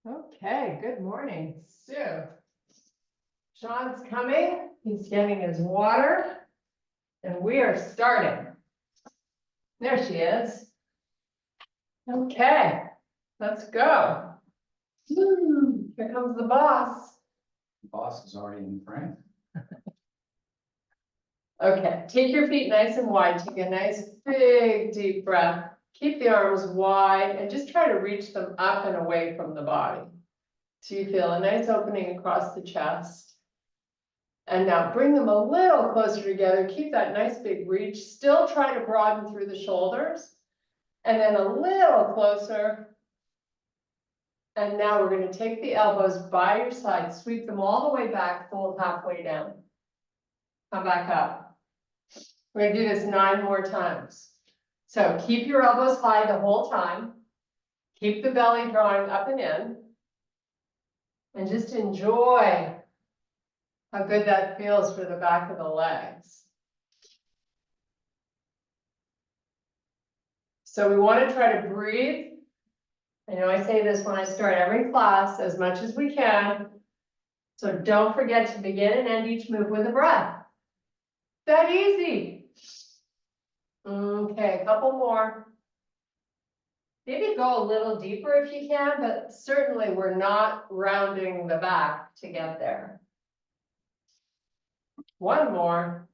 Okay, good morning, Sue. Sean's coming, he's getting his water, and we are starting. There she is. Okay, let's go. Here comes the boss. The boss is already in frame. Okay, take your feet nice and wide, take a nice big deep breath. Keep the arms wide and just try to reach them up and away from the body. So you feel a nice opening across the chest. And now bring them a little closer together. Keep that nice big reach. Still try to broaden through the shoulders. And then a little closer. And now we're going to take the elbows by your side. Sweep them all the way back, fold halfway down. Come back up. We're going to do this 9 more times. So keep your elbows high the whole time. Keep the belly drawing up and in. And just enjoy how good that feels for the back of the legs. So we want to try to breathe. I know I say this when I start every class, as much as we can. So don't forget to begin and end each move with a breath. That easy. Okay, a couple more. Maybe go a little deeper if you can, but certainly we're not rounding the back to get there. One more.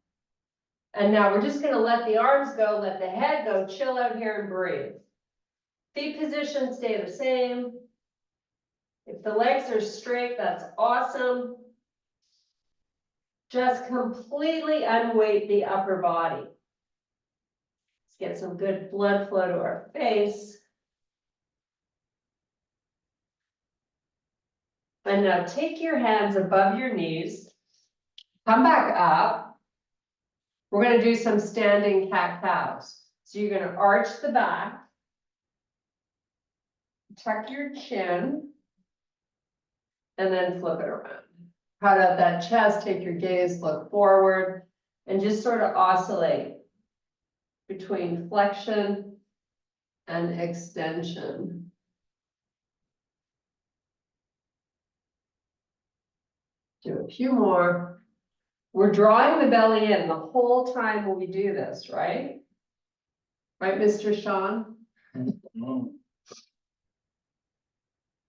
And now we're just going to let the arms go, let the head go, chill out here and breathe. Feet position stay the same. If the legs are straight, that's awesome. Just completely unweight the upper body. Let's get some good blood flow to our face. And now take your hands above your knees. Come back up. We're going to do some standing cat-cows. So you're going to arch the back. Tuck your chin. And then flip it around. Cut out that chest, take your gaze, look forward, and just sort of oscillate between flexion and extension. Do a few more. We're drawing the belly in the whole time when we do this, right? Right, Mr. Sean?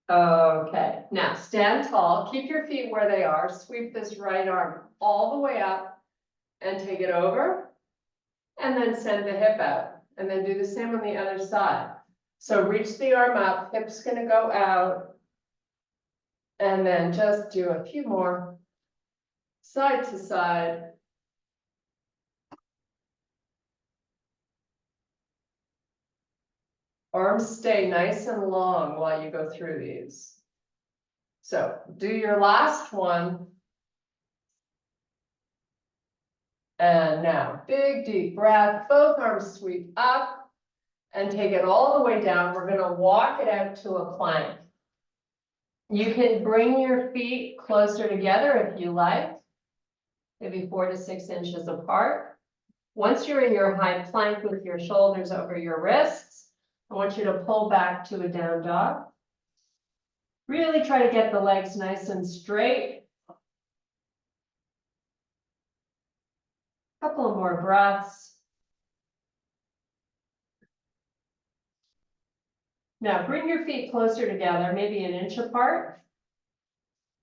Okay, now stand tall, keep your feet where they are, sweep this right arm all the way up and take it over, and then send the hip out, and then do the same on the other side. So reach the arm up, hip's gonna go out, and then just do a few more, side to side. Arms stay nice and long while you go through these. So do your last one. And now big deep breath, both arms sweep up and take it all the way down. We're going to walk it out to a plank. You can bring your feet closer together if you like, maybe 4 to 6 inches apart. Once you're in your high plank with your shoulders over your wrists, I want you to pull back to a down dog. Really try to get the legs nice and straight. Couple of more breaths. Now bring your feet closer together, maybe 1 inch apart.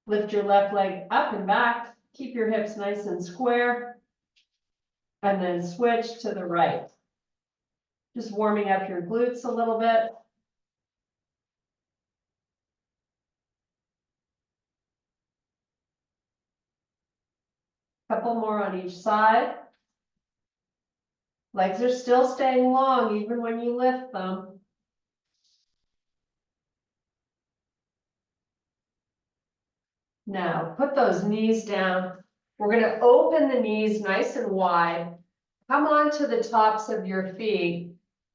Lift your left leg up and back. Keep your hips nice and square. And then switch to the right. Just warming up your glutes a little bit. Couple more on each side. Legs are still staying long even when you lift them. Now put those knees down. We're going to open the knees nice and wide. Come onto the tops of your feet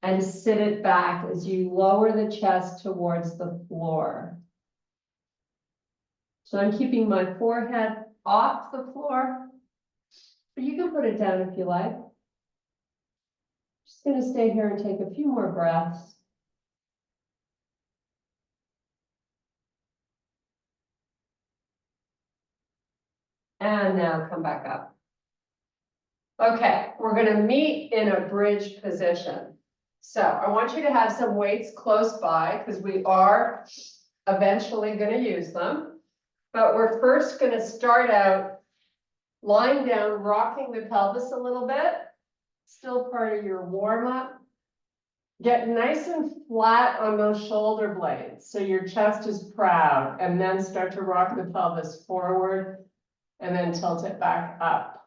and sit it back as you lower the chest towards the floor. So I'm keeping my forehead off the floor, but you can put it down if you like. Just going to stay here and take a few more breaths. And now come back up. Okay, we're gonna meet in a bridge position. So I want you to have some weights close by because we are eventually gonna use them. But we're first gonna start out lying down, rocking the pelvis a little bit. Still part of your warm up. Get nice and flat on those shoulder blades, so your chest is proud, and then start to rock the pelvis forward and then tilt it back up.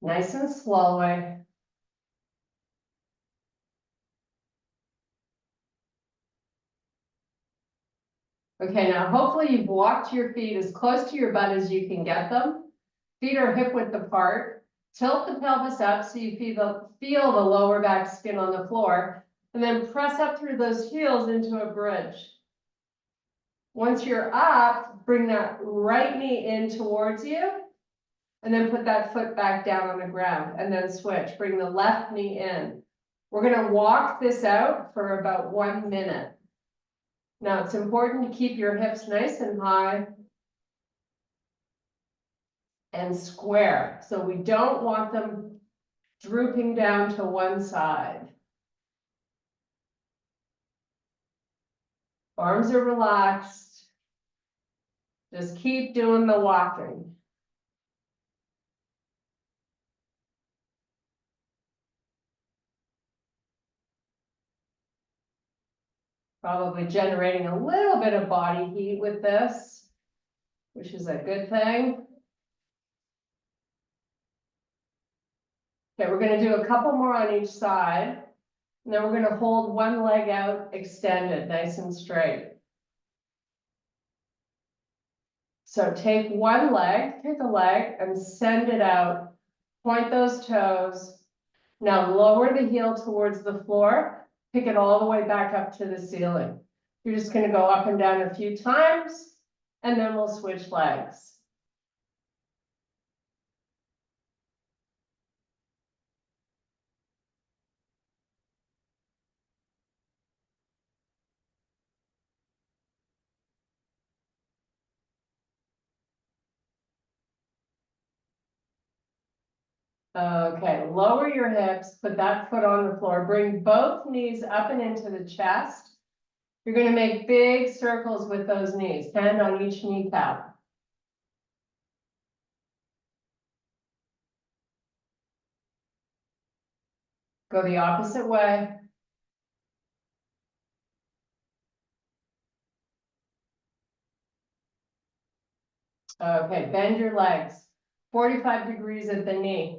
Nice and slowly. Okay, now hopefully you've walked your feet as close to your butt as you can get them. Feet are hip width apart. Tilt the pelvis up so you feel the lower back skin on the floor, and then press up through those heels into a bridge. Once you're up, bring that right knee in towards you, and then put that foot back down on the ground, and then switch. Bring the left knee in. We're gonna walk this out for about 1 minute. Now, it's important to keep your hips nice and high and square. So we don't want them drooping down to one side. Arms are relaxed. Just keep doing the walking. Probably generating a little bit of body heat with this, which is a good thing. Okay, we're gonna do a couple more on each side. And then we're gonna hold one leg out extended, nice and straight. So take one leg, pick a leg and send it out. Point those toes. Now lower the heel towards the floor, pick it all the way back up to the ceiling. You're just gonna go up and down a few times, and then we'll switch legs. Okay, lower your hips, put that foot on the floor, bring both knees up and into the chest. You're gonna make big circles with those knees, hand on each kneecap. Go the opposite way. Okay, bend your legs, 45 degrees at the knee.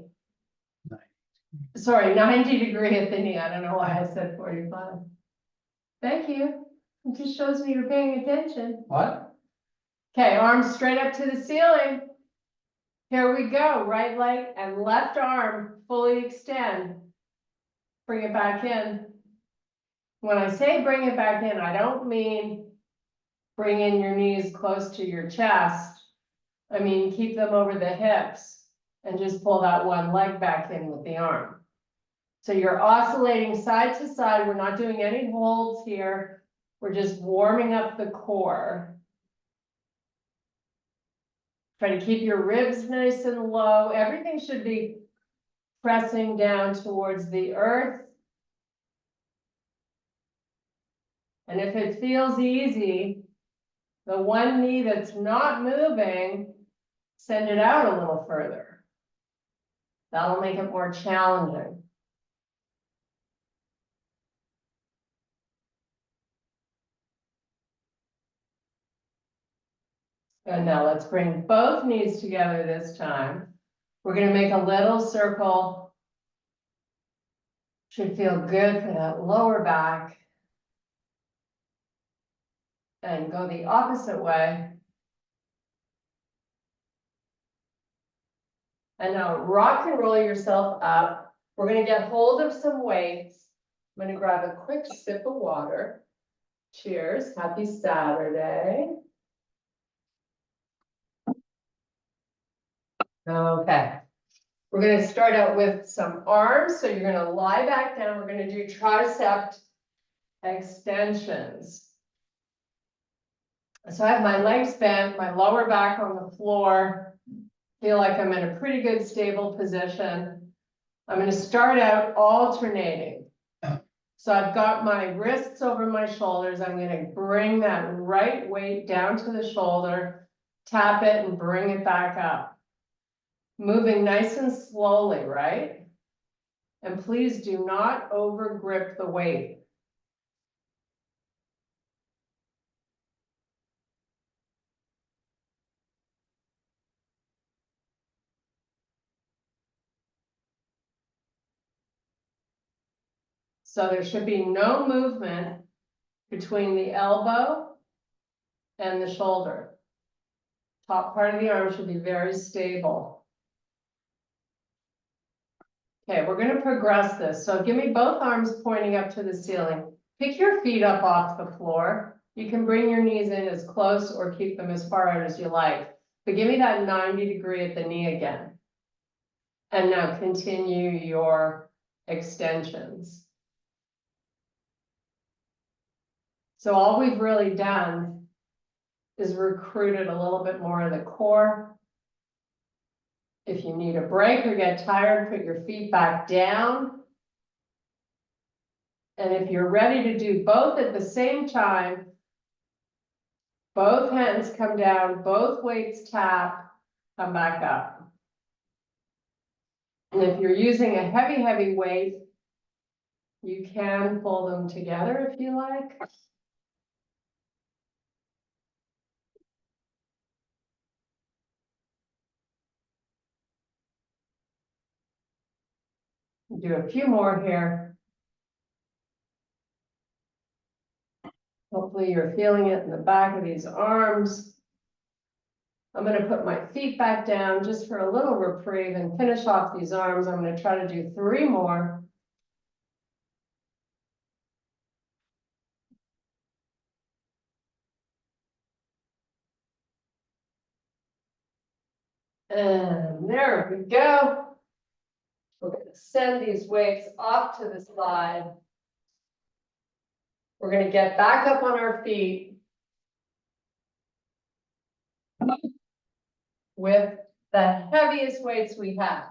Sorry, 90 degree at the knee. I don't know why I said 45. Thank you. It just shows me you're paying attention. What? Okay, arms straight up to the ceiling. Here we go. Right leg and left arm fully extend. Bring it back in. When I say bring it back in, I don't mean bring in your knees close to your chest. I mean, keep them over the hips and just pull that one leg back in with the arm. So you're oscillating side to side. We're not doing any holds here. We're just warming up the core. Try to keep your ribs nice and low. Everything should be pressing down towards the earth. And if it feels easy, the one knee that's not moving, send it out a little further. That'll make it more challenging. And now let's bring both knees together this time. We're going to make a little circle. Should feel good for that lower back. And go the opposite way. And now rock and roll yourself up. We're going to get hold of some weights. I'm going to grab a quick sip of water. Cheers. Happy Saturday. Okay. We're going to start out with some arms. So you're going to lie back down. We're going to do tricep extensions. So I have my legs bent, my lower back on the floor. Feel like I'm in a pretty good stable position. I'm gonna start out alternating. So I've got my wrists over my shoulders. I'm gonna bring that right weight down to the shoulder, tap it and bring it back up. Moving nice and slowly, right? And please do not over grip the weight. So there should be no movement between the elbow and the shoulder. Top part of the arm should be very stable. Okay, we're gonna progress this. So give me both arms pointing up to the ceiling. Pick your feet up off the floor. You can bring your knees in as close or keep them as far out as you like. But give me that 90-degree at the knee again. And now continue your extensions. So all we've really done is recruited a little bit more of the core. If you need a break or get tired, put your feet back down. And if you're ready to do both at the same time, both hands come down, both weights tap, come back up. And if you're using a heavy weight, you can pull them together if you like. Do a few more here. Hopefully you're feeling it in the back of these arms. I'm going to put my feet back down just for a little reprieve and finish off these arms. I'm going to try to do 3 more. And there we go. We're going to send these weights off to the side. We're going to get back up on our feet with the heaviest weights we have.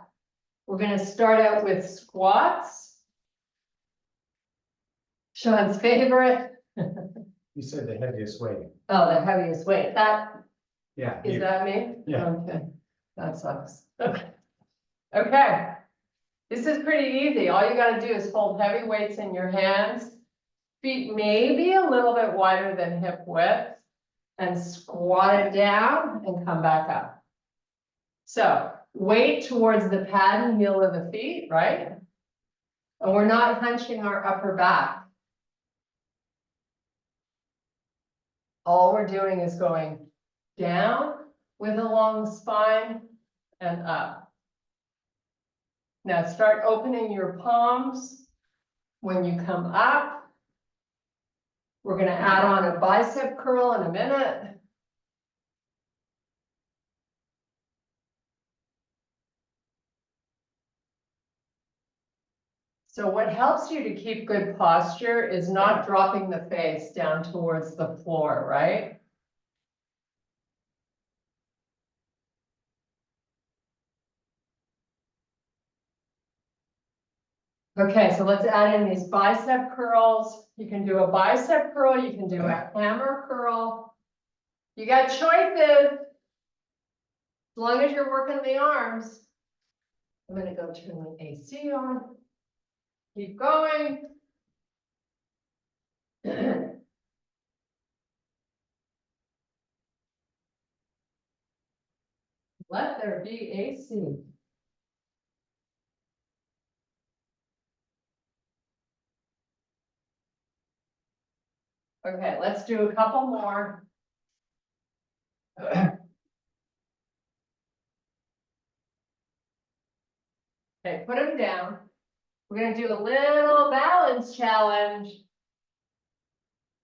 We're going to start out with squats. Sean's favorite. You said the heaviest weight. Oh, the heaviest weight. Yeah. Is that me? Yeah. Okay, that sucks. Okay. Okay. This is pretty easy. All you gotta do is hold heavy weights in your hands. Feet maybe a little bit wider than hip width. And squat it down and come back up. So weight towards the pad and heel of the feet, right? And we're not hunching our upper back. All we're doing is going down with a long spine and up. Now start opening your palms when you come up. We're going to add on a bicep curl in a minute. So what helps you to keep good posture is not dropping the face down towards the floor, right? Okay, so let's add in these bicep curls. You can do a bicep curl, you can do a hammer curl. You got choices. As long as you're working the arms. I'm gonna go turn the AC on. Keep going. Let there be AC. Okay, let's do a couple more. Okay, put them down. We're gonna do a little balance challenge.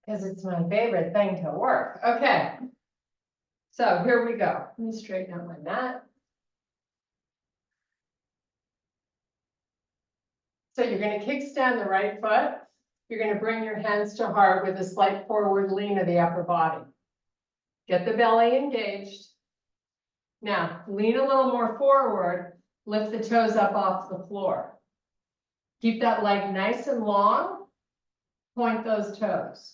Because it's my favorite thing to work. Okay. So here we go. Let me straighten out my mat. So you're gonna kickstand the right foot. You're gonna bring your hands to heart with a slight forward lean of the upper body. Get the belly engaged. Now, lean a little more forward, lift the toes up off the floor. Keep that leg nice and long, point those toes.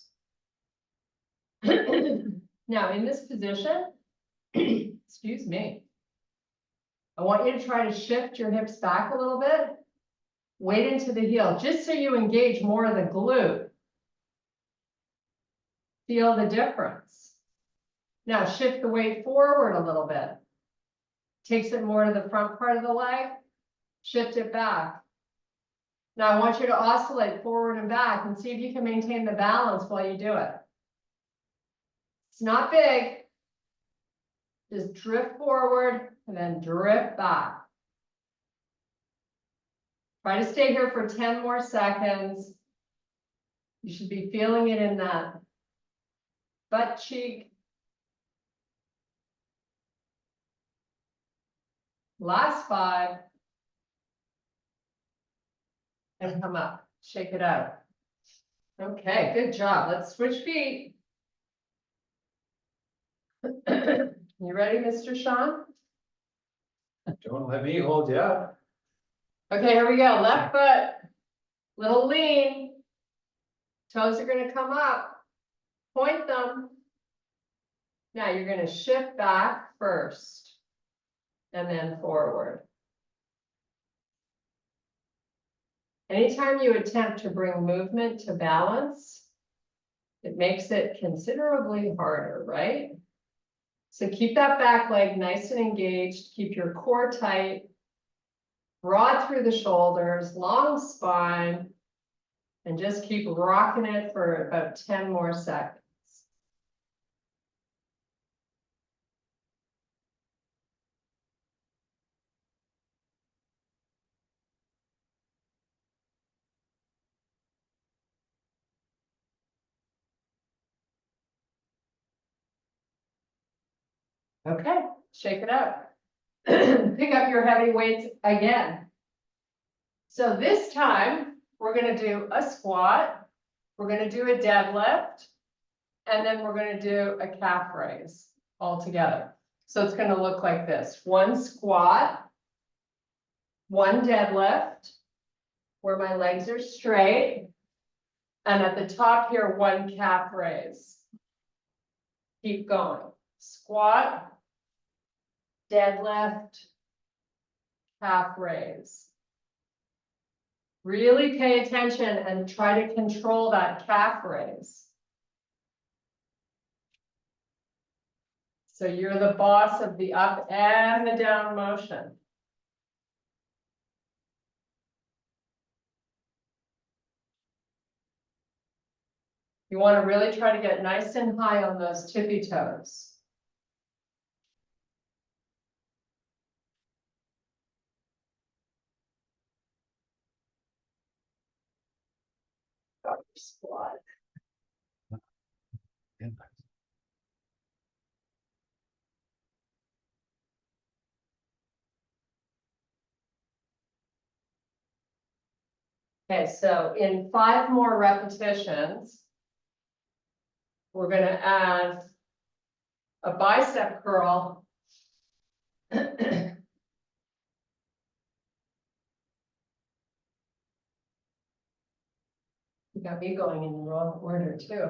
Now, in this position, excuse me, I want you to try to shift your hips back a little bit, weight into the heel, just so you engage more of the glute. Feel the difference. Now shift the weight forward a little bit. Takes it more to the front part of the leg, shift it back. Now I want you to oscillate forward and back and see if you can maintain the balance while you do it. It's not big. Just drift forward and then drift back. Try to stay here for 10 more seconds. You should be feeling it in that butt cheek. Last 5. And come up, shake it out. Okay, good job. Let's switch feet. You ready, Mr. Sean? Don't let me hold you up. Okay, here we go. Left foot, little lean. Toes are gonna come up. Point them. Now you're gonna shift back first and then forward. Anytime you attempt to bring movement to balance, it makes it considerably harder, right? So keep that back leg nice and engaged. Keep your core tight. Broad through the shoulders, long spine, and just keep rocking it for about 10 more seconds. Okay, shake it up. Pick up your heavy weights again. So this time, we're gonna do a squat, we're gonna do a deadlift, and then we're gonna do a calf raise all together. So it's gonna look like this: 1 squat, 1 deadlift, where my legs are straight, and at the top here, 1 calf raise. Keep going. Squat, deadlift, calf raise. Really pay attention and try to control that calf raise. So you're the boss of the up and the down motion. You want to really try to get nice and high on those tippy toes. Got your squat. Okay, so in 5 more repetitions, we're going to add a bicep curl. You got me going in the wrong order too.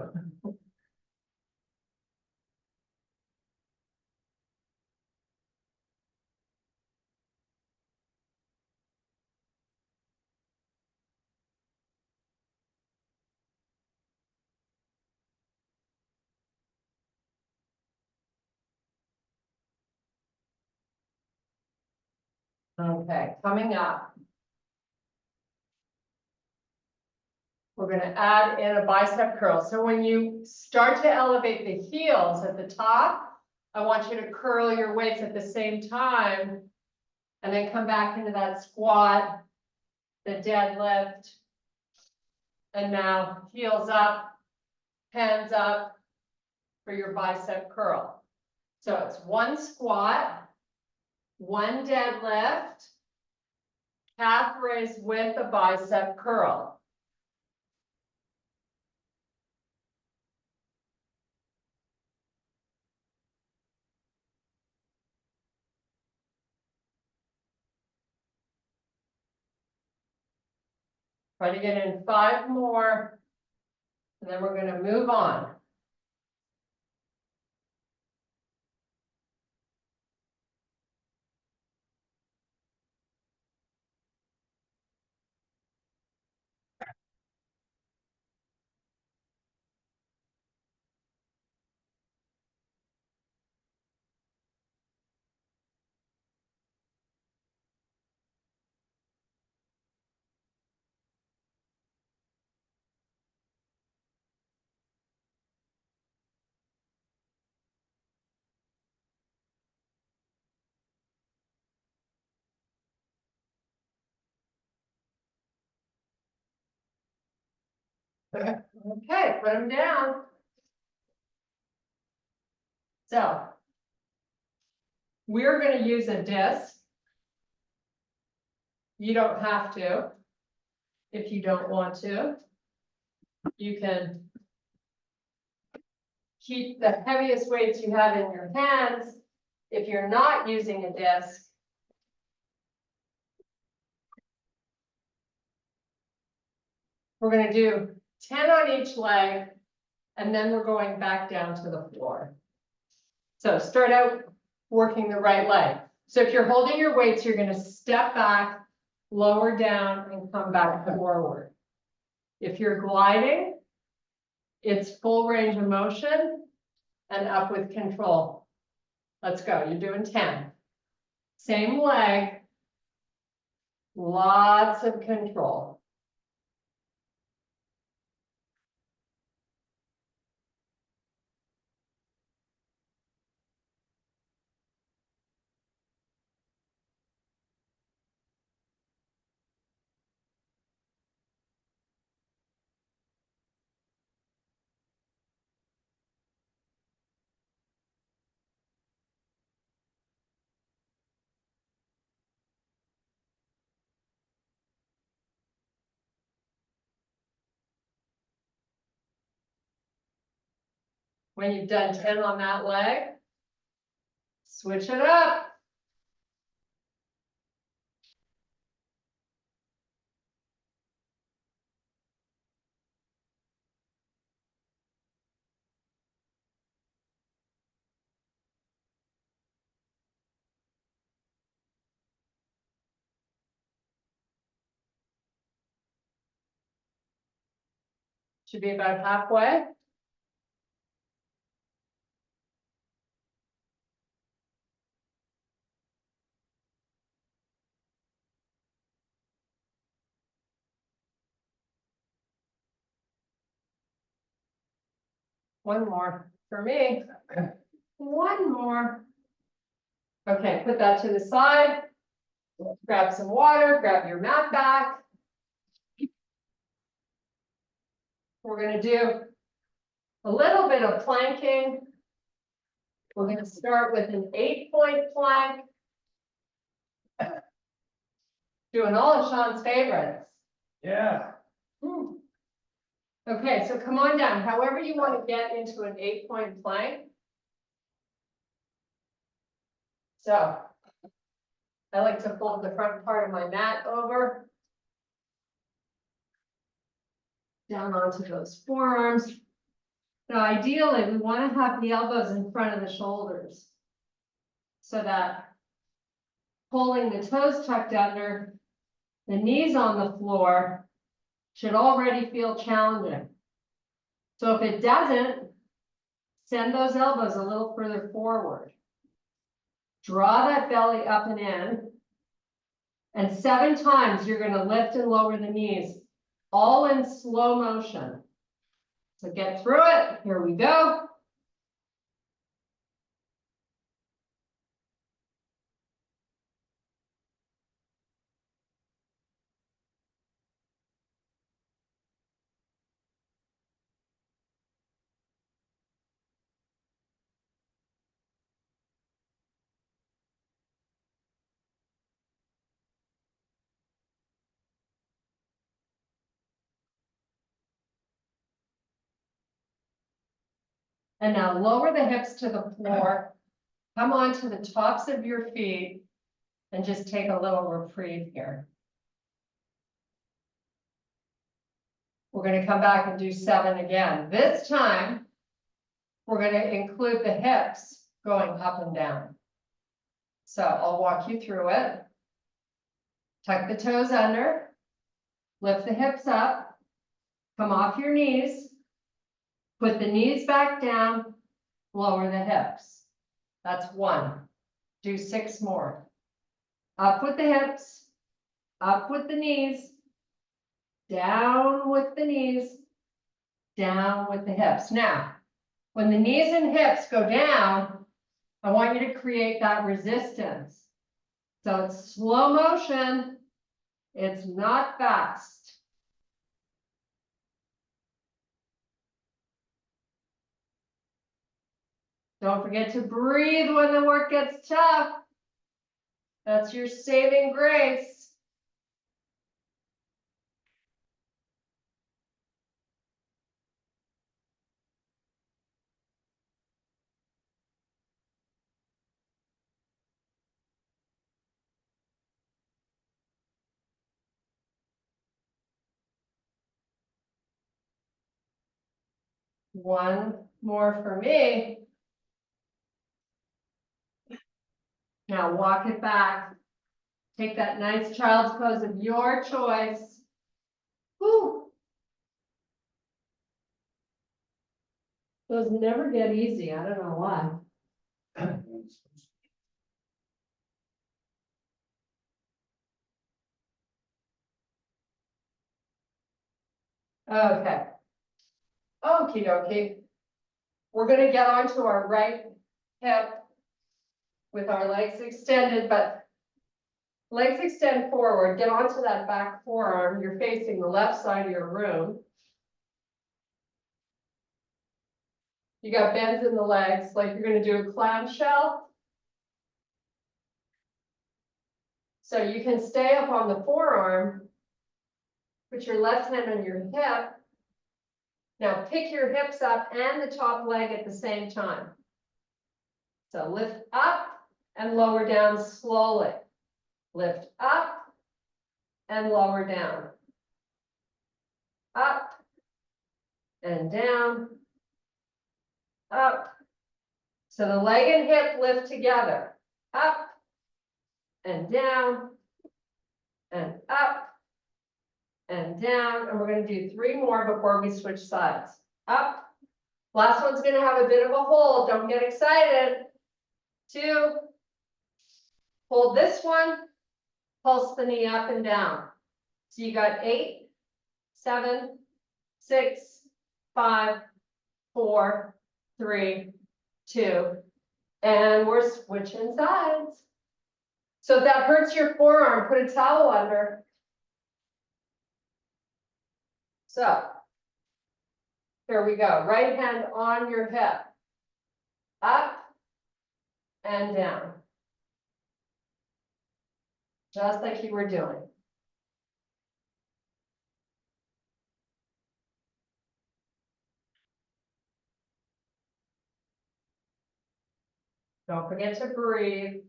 Okay, coming up. We're going to add in a bicep curl. So when you start to elevate the heels at the top, I want you to curl your weights at the same time and then come back into that squat, the deadlift, and now heels up, hands up for your bicep curl. So it's 1 squat, 1 deadlift, calf raise with a bicep curl. Try to get in 5 more. And then we're gonna move on. Okay, put them down. So we're gonna use a disc. You don't have to. If you don't want to, you can keep the heaviest weights you have in your hands. If you're not using a disc, we're gonna do 10 on each leg, and then we're going back down to the floor. So start out working the right leg. So if you're holding your weights, you're gonna step back, lower down, and come back forward. If you're gliding, it's full range of motion and up with control. Let's go, you're doing 10. Same leg, lots of control. When you've done 10 on that leg, switch it up. Should be about halfway. One more for me. One more. Okay, put that to the side. Grab some water, grab your mat back. We're gonna do a little bit of planking. We're gonna start with an 8-point plank. Doing all of Sean's favorites. Yeah. Okay, so come on down, however you want to get into an 8-point plank. So I like to fold the front part of my mat over. Down onto those forearms. Now ideally, we want to have the elbows in front of the shoulders. So that pulling the toes tucked under, the knees on the floor should already feel challenging. So if it doesn't, send those elbows a little further forward. Draw that belly up and in. And 7 times you're going to lift and lower the knees, all in slow motion. So get through it. Here we go. And now lower the hips to the floor. Come onto the tops of your feet and just take a little reprieve here. We're gonna come back and do 7 again. This time, we're gonna include the hips going up and down. So I'll walk you through it. Tuck the toes under, lift the hips up, come off your knees, put the knees back down, lower the hips. That's 1. Do 6 more. Up with the hips, up with the knees, down with the knees, down with the hips. Now, when the knees and hips go down, I want you to create that resistance. So it's slow motion, it's not fast. Don't forget to breathe when the work gets tough. That's your saving grace. One more for me. Now walk it back. Take that nice child's pose of your choice. Whew. Those never get easy. I don't know why. Okay. Okie dokie. We're gonna get onto our right hip with our legs extended, but legs extend forward. Get onto that back forearm. You're facing the left side of your room. You got bends in the legs, like you're gonna do a clamshell. So you can stay up on the forearm, put your left hand on your hip. Now pick your hips up and the top leg at the same time. So lift up and lower down slowly. Lift up and lower down. Up and down. Up. So the leg and hip lift together. Up and down and up and down. And we're going to do 3 more before we switch sides. Up. Last one's going to have a bit of a hold. Don't get excited. 2. Hold this one. Pulse the knee up and down. So you got 8, 7, 6, 5, 4, 3, 2, and we're switching sides. So if that hurts your forearm, put a towel under. So here we go. Right hand on your hip. Up and down. Just like you were doing. Don't forget to breathe.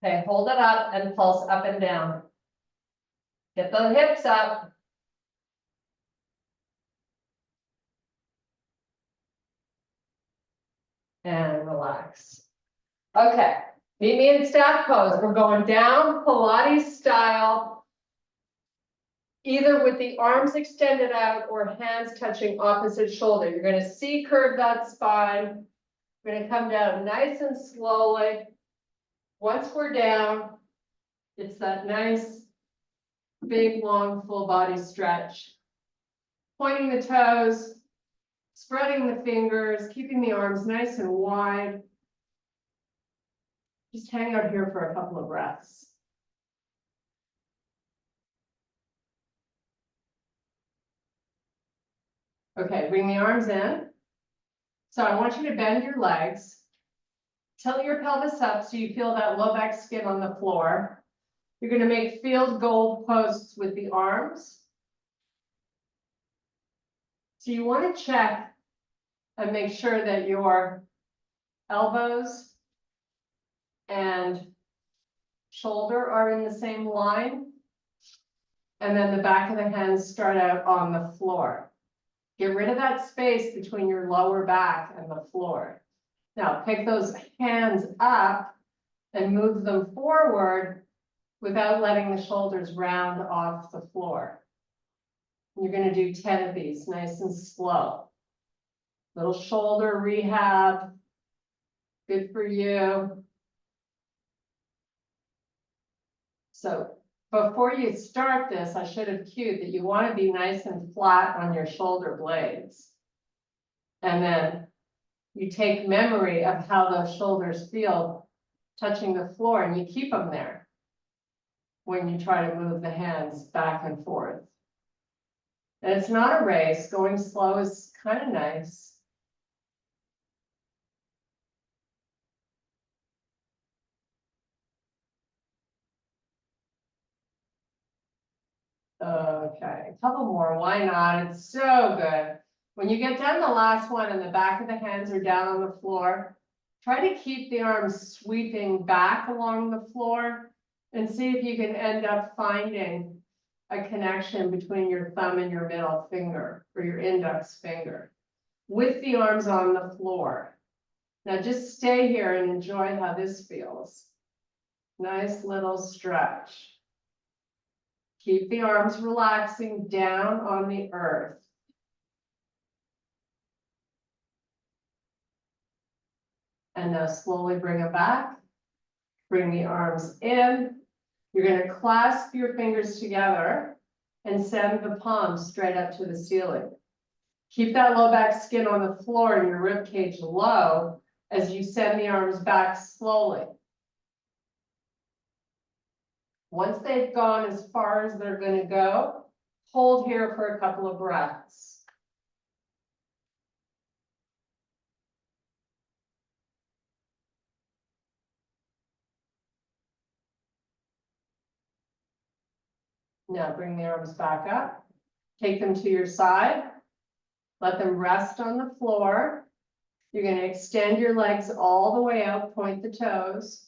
Okay, hold it up and pulse up and down. Get the hips up. And relax. Okay, meet me in staff pose. We're going down Pilates style, either with the arms extended out or hands touching opposite shoulder. You're going to C-curve that spine. We're going to come down nice and slowly. Once we're down, it's that nice, big, long, full body stretch. Pointing the toes, spreading the fingers, keeping the arms nice and wide. Just hang out here for a couple of breaths. Okay, bring the arms in. So I want you to bend your legs. Tilt your pelvis up so you feel that low back skin on the floor. You're going to make field goal posts with the arms. So you want to check and make sure that your elbows and shoulder are in the same line. And then the back of the hands start out on the floor. Get rid of that space between your lower back and the floor. Now pick those hands up and move them forward without letting the shoulders round off the floor. You're going to do 10 of these, nice and slow. Little shoulder rehab. Good for you. So before you start this, I should have cued that you want to be nice and flat on your shoulder blades. And then you take memory of how those shoulders feel touching the floor, and you keep them there when you try to move the hands back and forth. And it's not a race. Going slow is kind of nice. Okay, a couple more, why not? It's so good. When you get done the last one and the back of the hands are down on the floor, try to keep the arms sweeping back along the floor and see if you can end up finding a connection between your thumb and your middle finger or your index finger with the arms on the floor. Now just stay here and enjoy how this feels. Nice little stretch. Keep the arms relaxing down on the earth. And now slowly bring them back. Bring the arms in. You're going to clasp your fingers together and send the palms straight up to the ceiling. Keep that low back skin on the floor and your rib cage low as you send the arms back slowly. Once they've gone as far as they're going to go, hold here for a couple of breaths. Now bring the arms back up. Take them to your side. Let them rest on the floor. You're going to extend your legs all the way out, point the toes.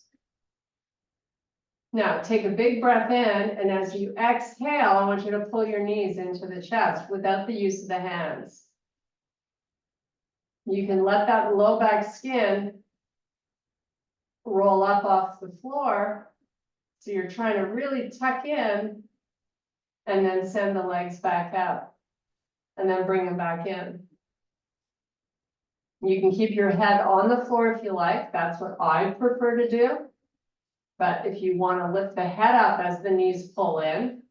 Now take a big breath in, and as you exhale, I want you to pull your knees into the chest without the use of the hands. You can let that low back skin roll up off the floor. So you're trying to really tuck in and then send the legs back out and then bring them back in. You can keep your head on the floor if you like. That's what I prefer to do. But if you want to lift the head up as the knees pull in,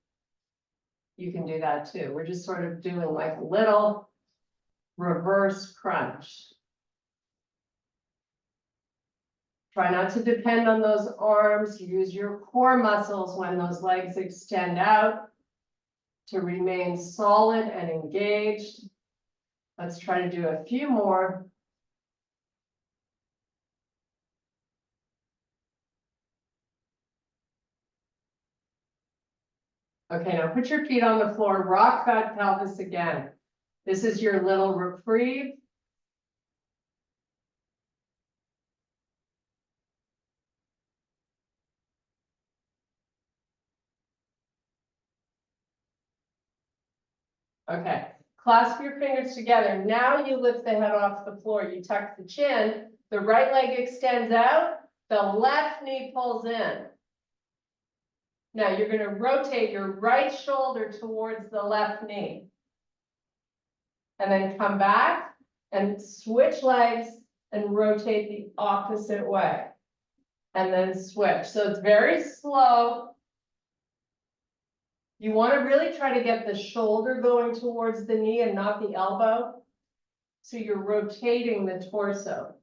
you can do that too. We're just sort of doing like a little reverse crunch. Try not to depend on those arms. Use your core muscles when those legs extend out to remain solid and engaged. Let's try to do a few more. Okay, now put your feet on the floor, rock that pelvis again. This is your little reprieve. Okay, clasp your fingers together. Now you lift the head off the floor. You tuck the chin, the right leg extends out, the left knee pulls in. Now you're going to rotate your right shoulder towards the left knee. And then come back and switch legs and rotate the opposite way. And then switch. So it's very slow. You want to really try to get the shoulder going towards the knee and not the elbow. So you're rotating the torso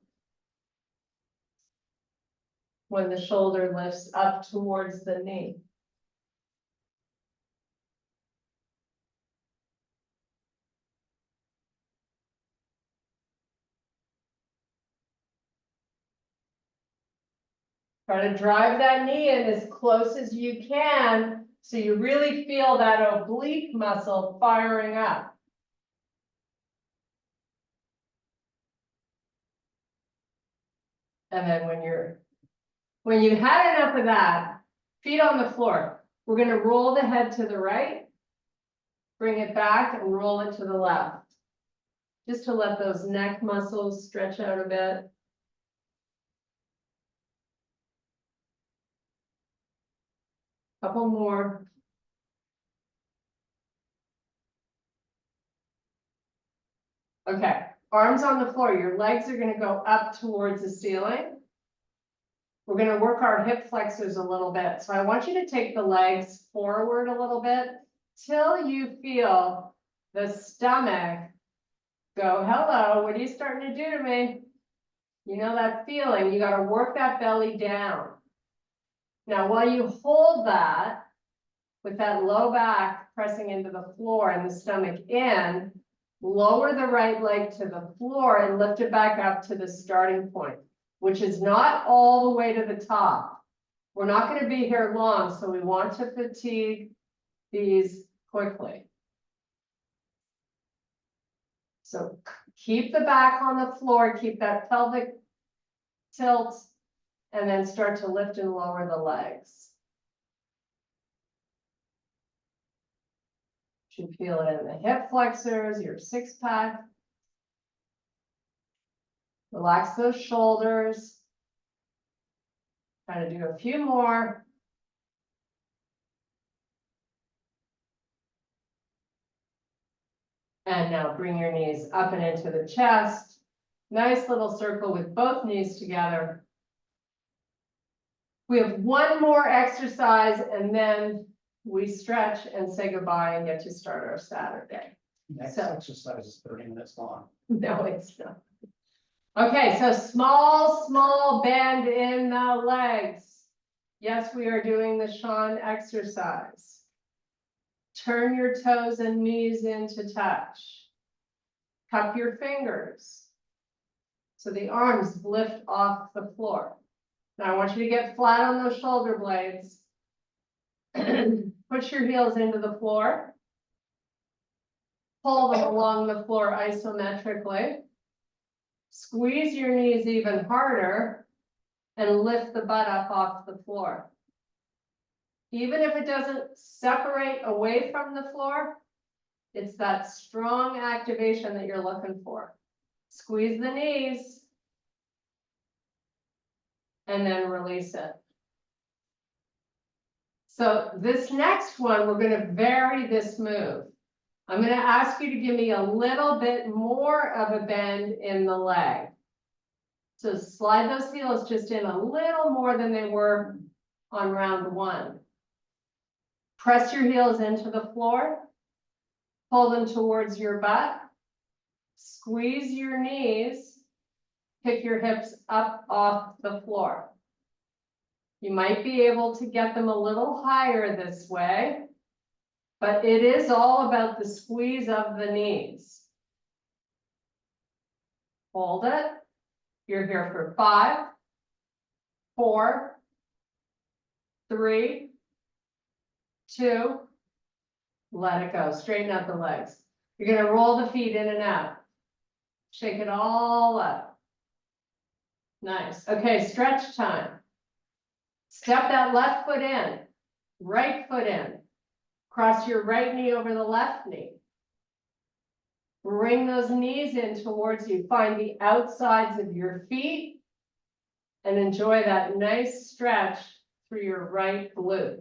when the shoulder lifts up towards the knee. Try to drive that knee in as close as you can so you really feel that oblique muscle firing up. And then when you had enough of that, feet on the floor, we're gonna roll the head to the right, bring it back and roll it to the left. Just to let those neck muscles stretch out a bit. Couple more. Okay, arms on the floor, your legs are gonna go up towards the ceiling. We're gonna work our hip flexors a little bit, so I want you to take the legs forward a little bit till you feel the stomach go, hello, what are you starting to do to me? You know that feeling, you gotta work that belly down. Now, while you hold that, with that low back pressing into the floor and the stomach in, lower the right leg to the floor and lift it back up to the starting point, which is not all the way to the top. We're not going to be here long, so we want to fatigue these quickly. So keep the back on the floor, keep that pelvic tilt, and then start to lift and lower the legs. You feel it in the hip flexors, your six pack. Relax those shoulders. Try to do a few more. And now bring your knees up and into the chest. Nice little circle with both knees together. We have one more exercise and then we stretch and say goodbye and get to start our Saturday. Next So- exercise is 30 minutes long. No, it's not. Okay, so small bend in the legs. Yes, we are doing the Sean exercise. Turn your toes and knees into touch. Cup your fingers. So the arms lift off the floor. Now I want you to get flat on those shoulder blades. Push your heels into the floor. Pull them along the floor isometrically. Squeeze your knees even harder and lift the butt up off the floor. Even if it doesn't separate away from the floor, it's that strong activation that you're looking for. Squeeze the knees and then release it. So this next one, we're going to vary this move. I'm going to ask you to give me a little bit more of a bend in the leg. So slide those heels just in a little more than they were on round one. Press your heels into the floor. Pull them towards your butt. Squeeze your knees. Pick your hips up off the floor. You might be able to get them a little higher this way, but it is all about the squeeze of the knees. Hold it. You're here for 5, 4, 3, 2, let it go. Straighten out the legs. You're going to roll the feet in and out. Shake it all up. Nice. Okay, stretch time. Step that left foot in, right foot in. Cross your right knee over the left knee. Bring those knees in towards you. Find the outsides of your feet and enjoy that nice stretch through your right glute.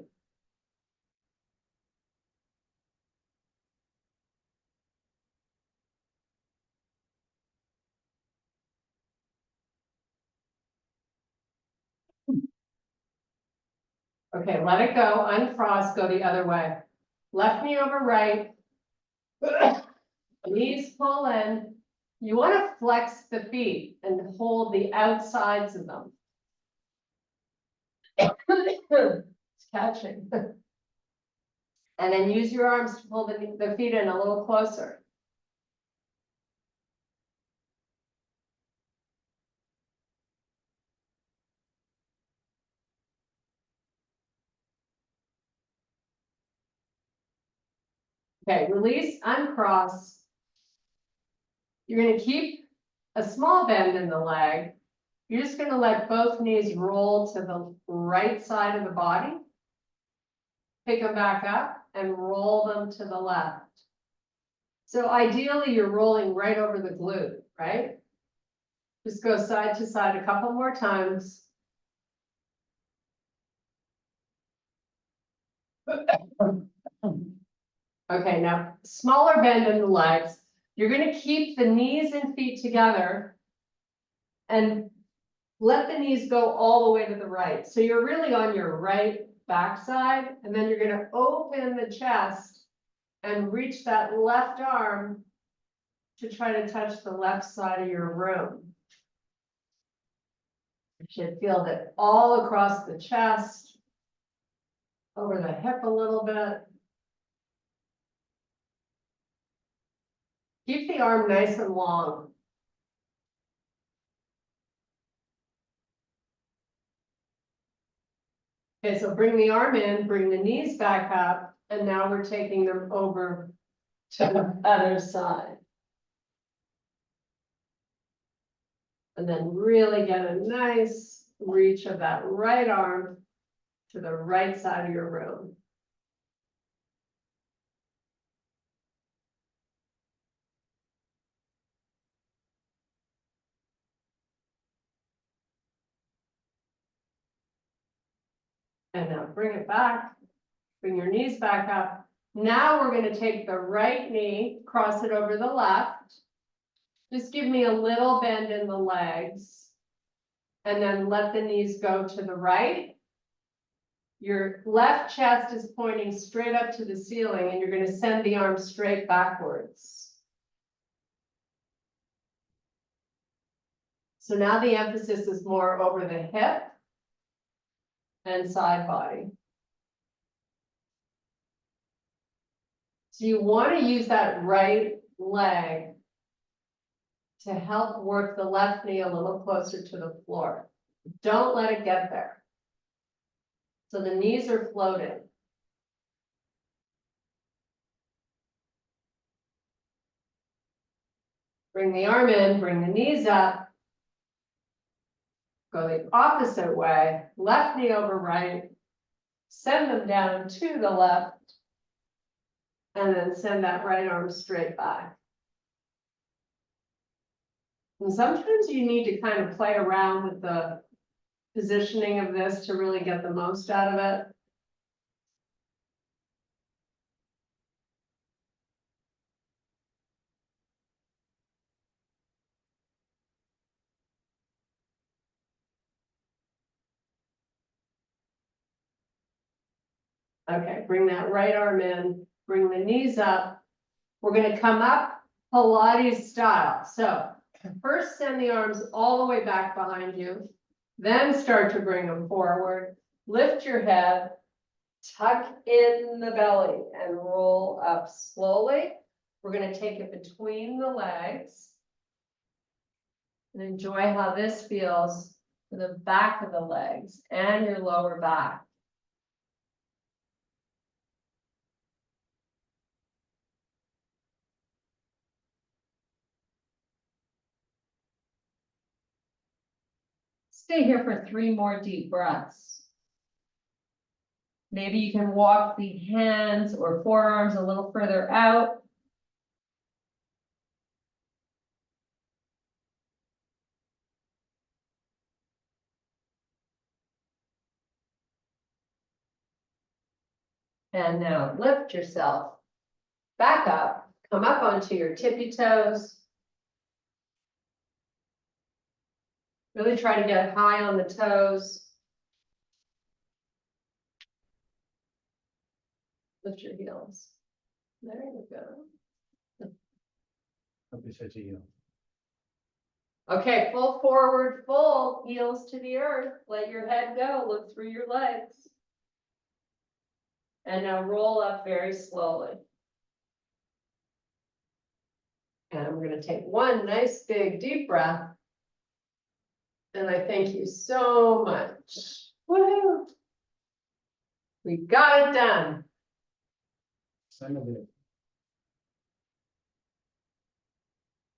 Okay, let it go, uncross, go the other way. Left knee over right. Knees pull in. You want to flex the feet and hold the outsides of them. It's catching. And then use your arms to pull the feet in a little closer. Okay, release, uncross. You're going to keep a small bend in the leg, You're just gonna let both knees roll to the right side of the body. Pick them back up and roll them to the left. So ideally, you're rolling right over the glute, right? Just go side to side a couple more times. Okay, now smaller bend in the legs. You're gonna keep the knees and feet together and let the knees go all the way to the right. So you're really on your right backside, and then you're gonna open the chest and reach that left arm to try to touch the left side of your room. You should feel that all across the chest, over the hip a little bit. Keep the arm nice and long. Okay, so bring the arm in, bring the knees back up, and now we're taking them over to the other side. And then really get a nice reach of that right arm to the right side of your room. And now bring it back, bring your knees back up. Now we're gonna take the right knee, cross it over the left. Just give me a little bend in the legs. And then let the knees go to the right. Your left chest is pointing straight up to the ceiling, and you're gonna send the arm straight backwards. So now the emphasis is more over the hip and side body. So you want to use that right leg to help work the left knee a little closer to the floor. Don't let it get there. So the knees are floating. Bring the arm in, bring the knees up. Go the opposite way, left knee over right. Send them down to the left. And then send that right arm straight back. And sometimes you need to kind of play around with the positioning of this to really get the most out of it. Okay, bring that right arm in, bring the knees up. We're gonna come up Pilates style. So first send the arms all the way back behind you, then start to bring them forward. Lift your head, tuck in the belly and roll up slowly. We're gonna take it between the legs. And enjoy how this feels for the back of the legs and your lower back. Stay here for 3 more deep breaths. Maybe you can walk the hands or forearms a little further out. And now lift yourself back up, come up onto your tippy toes. Really try to get high on the toes. Lift your heels. There you go. Hope you said to you. Okay, full forward, full heels to the earth. Let your head go, look through your legs. And now roll up very slowly. And I'm gonna take one nice big deep breath. And I thank you so much. Woohoo! We got it done. Some of it.